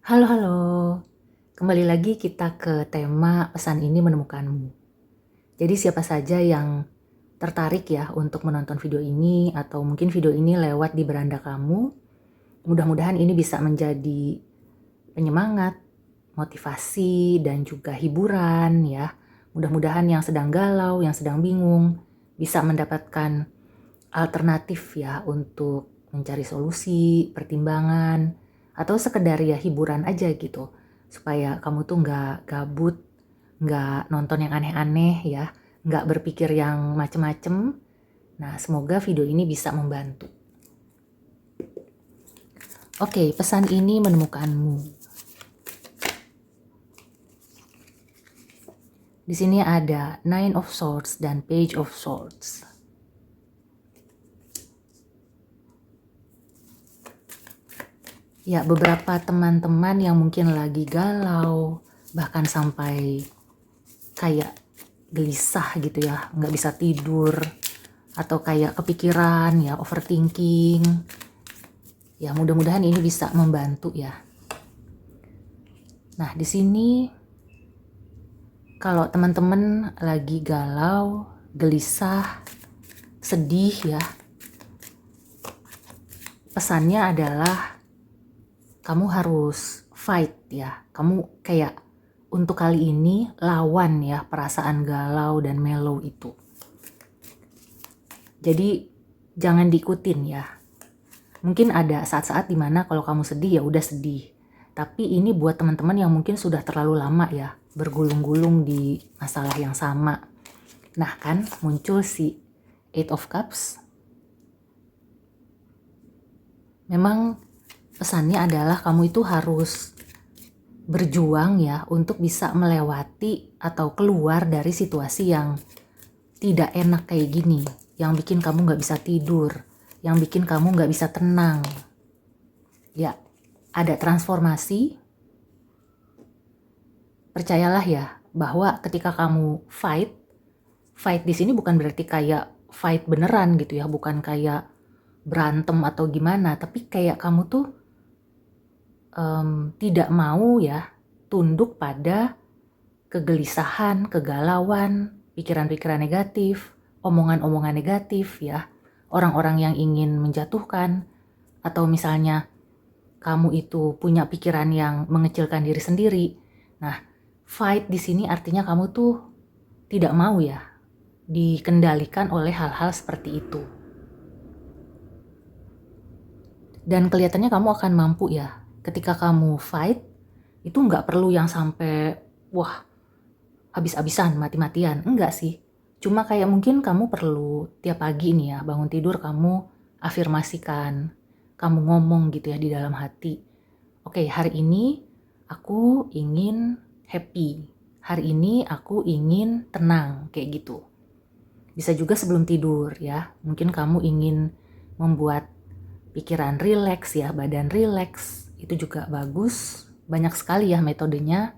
Halo, halo. Kembali lagi kita ke tema pesan ini menemukanmu. Jadi siapa saja yang tertarik ya untuk menonton video ini atau mungkin video ini lewat di beranda kamu, mudah-mudahan ini bisa menjadi penyemangat, motivasi, dan juga hiburan ya. Mudah-mudahan yang sedang galau, yang sedang bingung, bisa mendapatkan alternatif ya untuk mencari solusi, pertimbangan, atau sekedar ya hiburan aja gitu. Supaya kamu tuh nggak gabut, nggak nonton yang aneh-aneh ya, nggak berpikir yang macem-macem. Nah, semoga video ini bisa membantu. Oke, pesan ini menemukanmu. Di sini ada Nine of Swords dan Page of Swords. Ya, beberapa teman-teman yang mungkin lagi galau, bahkan sampai kayak gelisah gitu ya, nggak bisa tidur, atau kayak kepikiran ya, overthinking. Ya, mudah-mudahan ini bisa membantu ya. Nah, di sini kalau teman-teman lagi galau, gelisah, sedih ya, pesannya adalah kamu harus fight ya. Kamu kayak untuk kali ini lawan ya perasaan galau dan mellow itu. Jadi jangan diikutin ya. Mungkin ada saat-saat dimana kalau kamu sedih ya udah sedih. Tapi ini buat teman-teman yang mungkin sudah terlalu lama ya bergulung-gulung di masalah yang sama. Nah kan muncul si Eight of Cups. Memang pesannya adalah kamu itu harus berjuang ya untuk bisa melewati atau keluar dari situasi yang tidak enak kayak gini, yang bikin kamu nggak bisa tidur, yang bikin kamu nggak bisa tenang. Ya, ada transformasi. Percayalah ya bahwa ketika kamu fight di sini bukan berarti kayak fight beneran gitu ya, bukan kayak berantem atau gimana, tapi kayak kamu tuh tidak mau ya tunduk pada kegelisahan, kegalauan, pikiran-pikiran negatif, omongan-omongan negatif ya, orang-orang yang ingin menjatuhkan, atau misalnya kamu itu punya pikiran yang mengecilkan diri sendiri. Nah, fight di sini artinya kamu tuh tidak mau ya dikendalikan oleh hal-hal seperti itu. Dan kelihatannya kamu akan mampu ya ketika kamu fight, itu nggak perlu yang sampai wah habis-habisan, mati-matian. Enggak sih. Cuma kayak mungkin kamu perlu tiap pagi nih ya, bangun tidur kamu afirmasikan, kamu ngomong gitu ya di dalam hati. Oke, hari ini aku ingin happy. Hari ini aku ingin tenang, kayak gitu. Bisa juga sebelum tidur ya. Mungkin kamu ingin membuat pikiran rileks ya, badan rileks. Itu juga bagus. Banyak sekali ya metodenya.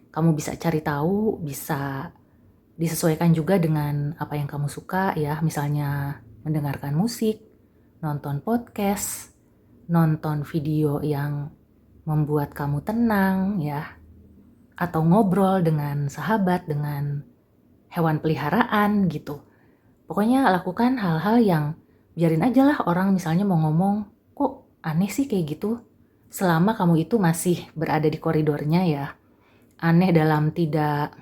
Kamu bisa cari tahu, bisa disesuaikan juga dengan apa yang kamu suka ya, misalnya mendengarkan musik, nonton podcast, nonton video yang membuat kamu tenang ya, atau ngobrol dengan sahabat, dengan hewan peliharaan gitu. Pokoknya lakukan hal-hal yang biarin aja lah orang misalnya mau ngomong, kok aneh sih kayak gitu, selama kamu itu masih berada di koridornya ya. Aneh dalam tidak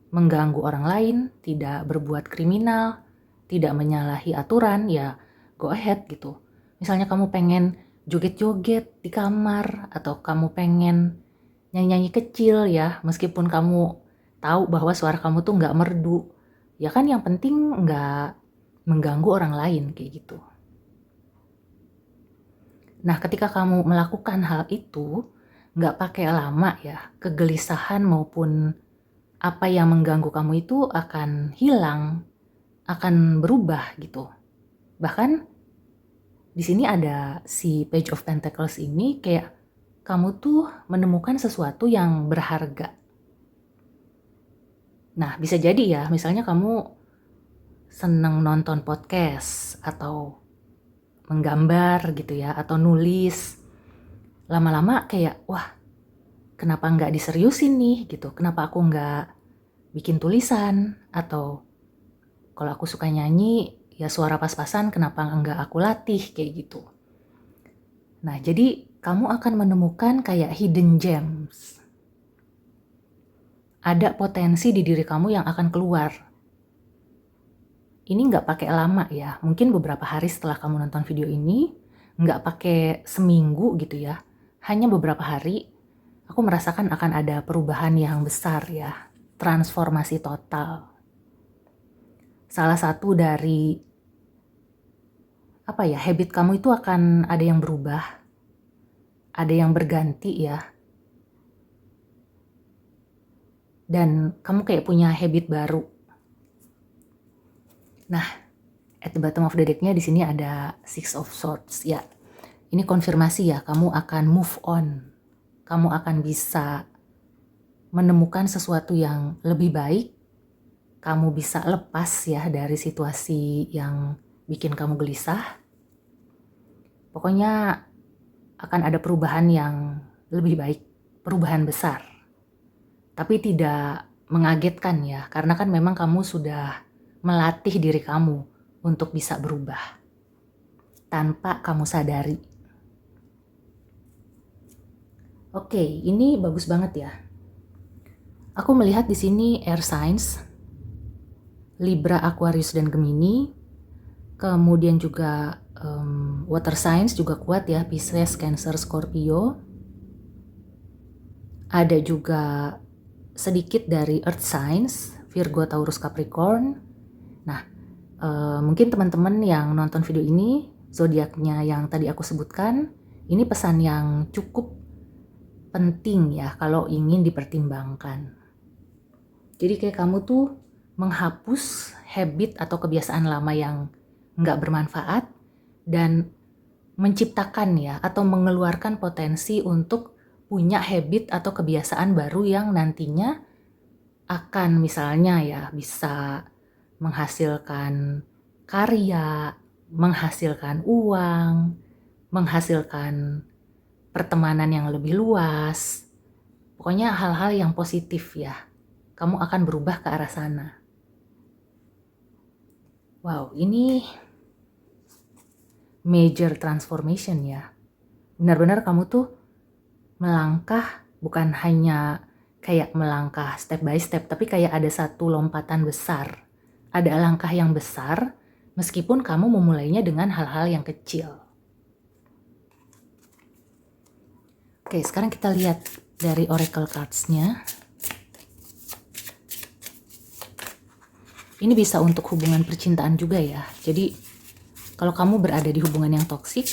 mengganggu orang lain, tidak berbuat kriminal, tidak menyalahi aturan, ya go ahead gitu. Misalnya kamu pengen joget-joget di kamar, atau kamu pengen nyanyi-nyanyi kecil ya, meskipun kamu tahu bahwa suara kamu tuh nggak merdu, ya kan yang penting nggak mengganggu orang lain kayak gitu. Nah ketika kamu melakukan hal itu, nggak pakai lama ya, kegelisahan maupun apa yang mengganggu kamu itu akan hilang, akan berubah gitu. Bahkan di sini ada si Page of Pentacles ini kayak kamu tuh menemukan sesuatu yang berharga. Nah, bisa jadi ya, misalnya kamu seneng nonton podcast atau menggambar gitu ya, atau nulis. lama-lama kayak, wah kenapa nggak diseriusin nih gitu, kenapa aku nggak bikin tulisan, atau kalau aku suka nyanyi, ya suara pas-pasan kenapa nggak aku latih, kayak gitu. Nah, jadi kamu akan menemukan kayak hidden gems. Ada potensi di diri kamu yang akan keluar. Ini nggak pakai lama ya, mungkin beberapa hari setelah kamu nonton video ini, nggak pakai seminggu gitu ya, hanya beberapa hari, aku merasakan akan ada perubahan yang besar ya, transformasi total. Salah satu dari habit kamu itu akan ada yang berubah, ada yang berganti ya, dan kamu kayak punya habit baru. Nah, at the bottom of the deck-nya di sini ada Six of Swords ya. Ini konfirmasi ya, kamu akan move on. Kamu akan bisa menemukan sesuatu yang lebih baik. Kamu bisa lepas ya dari situasi yang bikin kamu gelisah. Pokoknya akan ada perubahan yang lebih baik, perubahan besar. Tapi tidak mengagetkan ya, karena kan memang kamu sudah melatih diri kamu untuk bisa berubah tanpa kamu sadari. Oke, ini bagus banget ya. Aku melihat di sini air signs, Libra, Aquarius, dan Gemini. Kemudian juga water signs juga kuat ya, Pisces, Cancer, Scorpio. Ada juga sedikit dari earth signs, Virgo, Taurus, Capricorn. Nah, mungkin teman-teman yang nonton video ini, zodiaknya yang tadi aku sebutkan, ini pesan yang cukup penting ya kalau ingin dipertimbangkan. Jadi kayak kamu tuh menghapus habit atau kebiasaan lama yang nggak bermanfaat dan menciptakan ya atau mengeluarkan potensi untuk punya habit atau kebiasaan baru yang nantinya akan misalnya ya bisa menghasilkan karya, menghasilkan uang, menghasilkan pertemanan yang lebih luas. Pokoknya hal-hal yang positif ya. Kamu akan berubah ke arah sana. Wow, ini major transformation ya. Benar-benar kamu tuh melangkah bukan hanya kayak melangkah step by step, tapi kayak ada satu lompatan besar. Ada langkah yang besar, meskipun kamu memulainya dengan hal-hal yang kecil. Oke, sekarang kita lihat dari oracle cards-nya. Ini bisa untuk hubungan percintaan juga ya. Jadi, kalau kamu berada di hubungan yang toksik,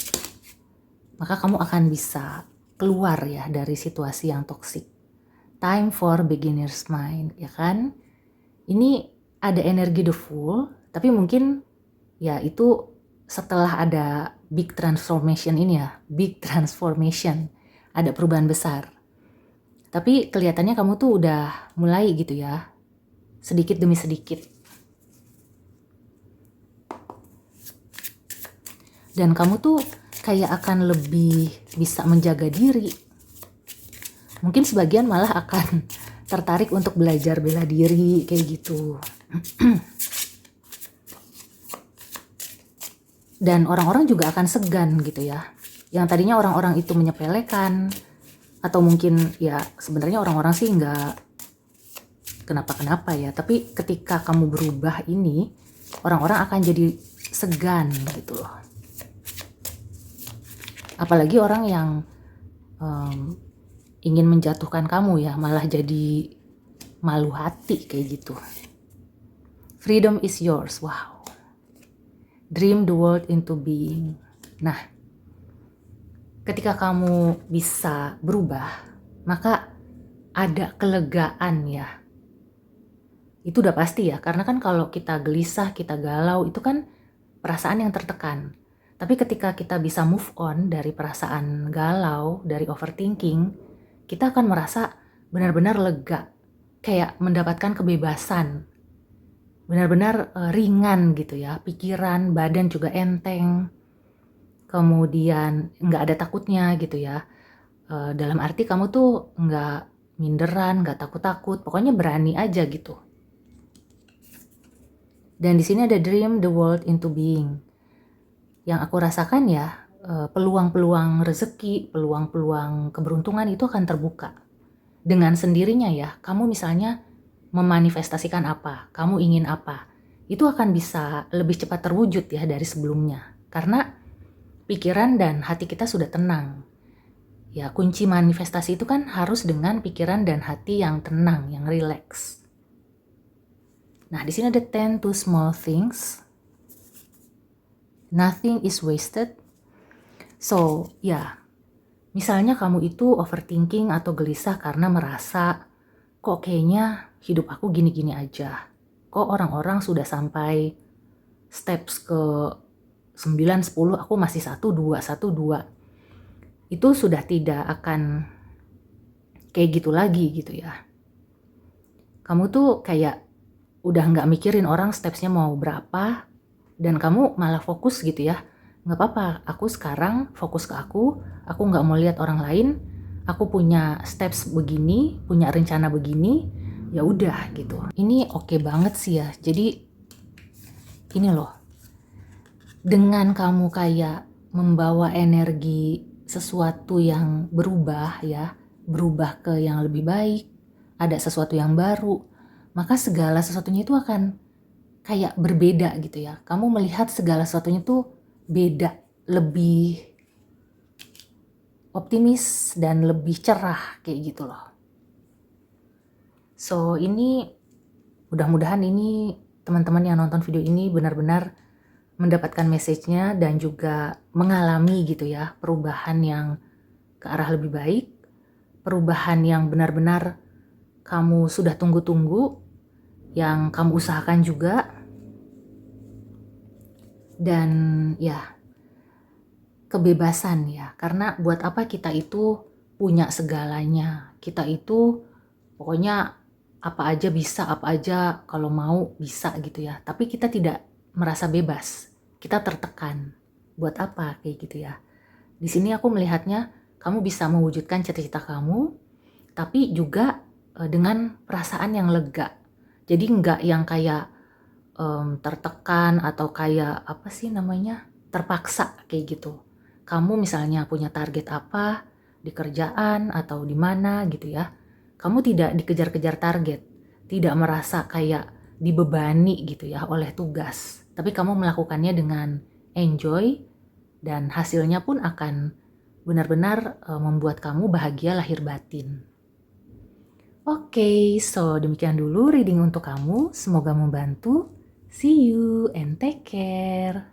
maka kamu akan bisa keluar ya dari situasi yang toksik. Time for beginner's mind, ya kan? Ini ada energi the Fool, tapi mungkin ya itu setelah ada big transformation ini ya, big transformation, ada perubahan besar. Tapi kelihatannya kamu tuh udah mulai gitu ya, sedikit demi sedikit. Dan kamu tuh kayak akan lebih bisa menjaga diri. Mungkin sebagian malah akan tertarik untuk belajar bela diri kayak gitu. Dan orang-orang juga akan segan gitu ya. Yang tadinya orang-orang itu menyepelekan, atau mungkin ya sebenarnya orang-orang sih nggak kenapa-kenapa ya. Tapi ketika kamu berubah ini, orang-orang akan jadi segan gitu loh. Apalagi orang yang ingin menjatuhkan kamu ya, malah jadi malu hati kayak gitu. Freedom is yours, wow. Dream the world into being. Nah, ketika kamu bisa berubah, maka ada kelegaan ya. Itu udah pasti ya, karena kan kalau kita gelisah, kita galau, itu kan perasaan yang tertekan. Tapi ketika kita bisa move on dari perasaan galau, dari overthinking, kita akan merasa benar-benar lega, kayak mendapatkan kebebasan, benar-benar ringan gitu ya, pikiran, badan juga enteng, kemudian nggak ada takutnya gitu ya. Dalam arti kamu tuh nggak minderan, nggak takut-takut, pokoknya berani aja gitu. Dan di sini ada dream the world into being. Yang aku rasakan ya, peluang-peluang rezeki, peluang-peluang keberuntungan itu akan terbuka. Dengan sendirinya ya, kamu misalnya memanifestasikan apa, kamu ingin apa, itu akan bisa lebih cepat terwujud ya dari sebelumnya. Karena pikiran dan hati kita sudah tenang. Ya, kunci manifestasi itu kan harus dengan pikiran dan hati yang tenang, yang rileks. Nah, di sini ada 10 to small things. Nothing is wasted. So, ya, misalnya kamu itu overthinking atau gelisah karena merasa, kok kayaknya hidup aku gini-gini aja. Kok orang-orang sudah sampai steps ke 9, 10, aku masih 1, 2. Itu sudah tidak akan kayak gitu lagi gitu ya. Kamu tuh kayak udah nggak mikirin orang stepsnya mau berapa, dan kamu malah fokus gitu ya. Nggak apa-apa, aku sekarang fokus ke aku nggak mau lihat orang lain, aku punya steps begini, punya rencana begini, ya udah gitu. Ini oke banget sih ya. Jadi ini loh, dengan kamu kayak membawa energi sesuatu yang berubah ya, berubah ke yang lebih baik, ada sesuatu yang baru, maka segala sesuatunya itu akan kayak berbeda gitu ya. Kamu melihat segala sesuatunya tuh beda, lebih optimis dan lebih cerah kayak gitu loh. So ini mudah-mudahan ini teman-teman yang nonton video ini benar-benar mendapatkan message-nya dan juga mengalami gitu ya perubahan yang ke arah lebih baik, perubahan yang benar-benar kamu sudah tunggu-tunggu, yang kamu usahakan juga. Dan ya, kebebasan ya, karena buat apa kita itu punya segalanya, kita itu pokoknya apa aja bisa, apa aja kalau mau bisa gitu ya, tapi kita tidak merasa bebas, kita tertekan. Buat apa kayak gitu ya. Di sini aku melihatnya kamu bisa mewujudkan cita-cita kamu, tapi juga dengan perasaan yang lega. Jadi nggak yang kayak tertekan atau kayak apa sih namanya, terpaksa kayak gitu. Kamu misalnya punya target apa di kerjaan atau di mana gitu ya, kamu tidak dikejar-kejar target, tidak merasa kayak dibebani gitu ya oleh tugas, tapi kamu melakukannya dengan enjoy dan hasilnya pun akan benar-benar membuat kamu bahagia lahir batin. Oke, so demikian dulu reading untuk kamu, semoga membantu. See you and take care.